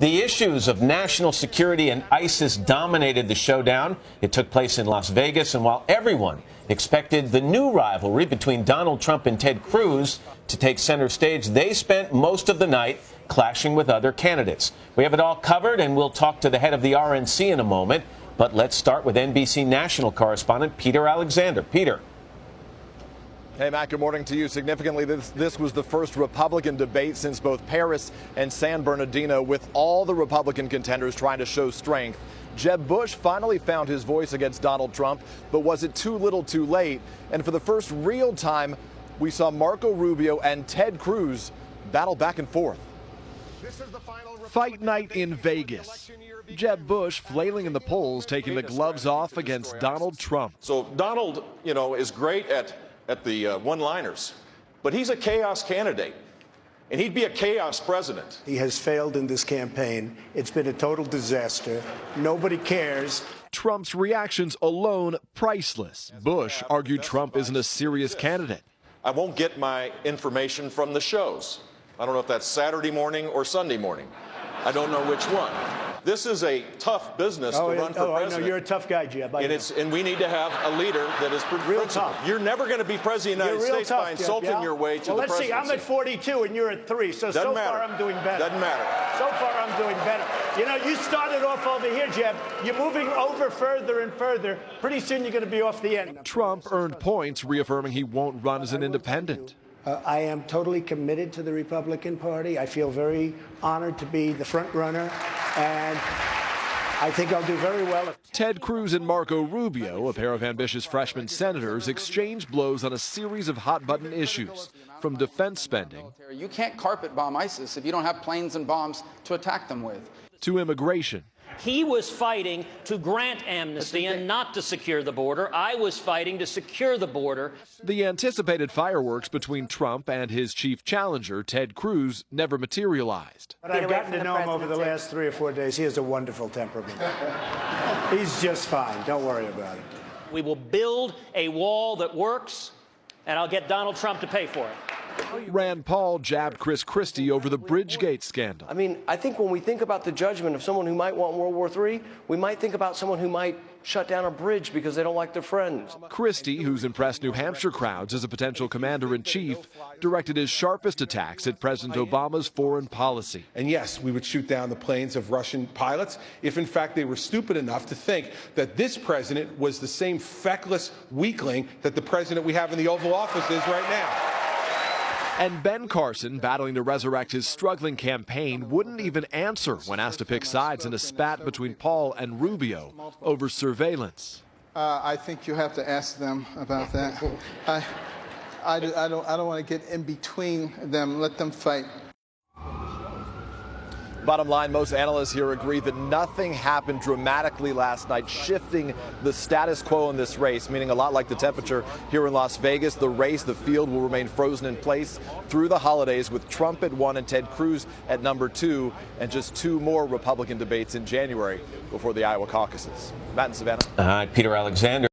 The issues of national security and ISIS dominated the showdown. It took place in Las Vegas, and while everyone expected the new rivalry between Donald Trump and Ted Cruz to take center stage, they spent most of the night clashing with other candidates. We have it all covered, and we'll talk to the head of the RNC in a moment. But let's start with NBC national correspondent Peter Alexander. Peter. Hey, Matt, good morning to you. Significantly, this was the first Republican debate since both Paris and San Bernardino, with all the Republican contenders trying to show strength. Jeb Bush finally found his voice against Donald Trump, but was it too little too late? And for the first real time, we saw Marco Rubio and Ted Cruz battle back and forth. Fight night in Vegas. Jeb Bush flailing in the polls, taking the gloves off against Donald Trump. So Donald, is great at the one-liners, but he's a chaos candidate, and he'd be a chaos president. He has failed in this campaign. It's been a total disaster. Nobody cares. Trump's reactions alone priceless. Bush argued Trump isn't a serious candidate. I won't get my information from the shows. I don't know if that's Saturday morning or Sunday morning. I don't know which one. This is a tough business to run for president. I know. You're a tough guy, Jeb. And we need to have a leader that is real tough. You're never going to be president of the United States by insulting your way to the presidency. Let's see. I'm at 42 and you're at 3. So far I'm doing better. Doesn't matter. So far I'm doing better. You started off over here, Jeb. You're moving over further and further. Pretty soon you're going to be off the end. Trump earned points reaffirming he won't run as an independent. I am totally committed to the Republican Party. I feel very honored to be the front runner, and I think I'll do very well. Ted Cruz and Marco Rubio, a pair of ambitious freshman senators, exchanged blows on a series of hot-button issues, from defense spending. You can't carpet bomb ISIS if you don't have planes and bombs to attack them with. To immigration. He was fighting to grant amnesty and not to secure the border. I was fighting to secure the border. The anticipated fireworks between Trump and his chief challenger, Ted Cruz, never materialized. But I've gotten to know him over the last 3 or 4 days. He has a wonderful temperament. He's just fine. Don't worry about it. We will build a wall that works, and I'll get Donald Trump to pay for it. Rand Paul jabbed Chris Christie over the Bridgegate scandal. I think when we think about the judgment of someone who might want World War III, we might think about someone who might shut down a bridge because they don't like their friends. Christie, who's impressed New Hampshire crowds as a potential commander-in-chief, directed his sharpest attacks at President Obama's foreign policy. And yes, we would shoot down the planes of Russian pilots if, in fact, they were stupid enough to think that this president was the same feckless weakling that the president we have in the Oval Office is right now. And Ben Carson, battling to resurrect his struggling campaign, wouldn't even answer when asked to pick sides in a spat between Paul and Rubio over surveillance. I think you have to ask them about that. I don't want to get in between them. Let them fight. Bottom line, most analysts here agree that nothing happened dramatically last night, shifting the status quo in this race, meaning a lot like the temperature here in Las Vegas. The race, the field will remain frozen in place through the holidays, with Trump at 1 and Ted Cruz at number 2, and just 2 more Republican debates in January before the Iowa caucuses. Matt and Savannah. Peter Alexander.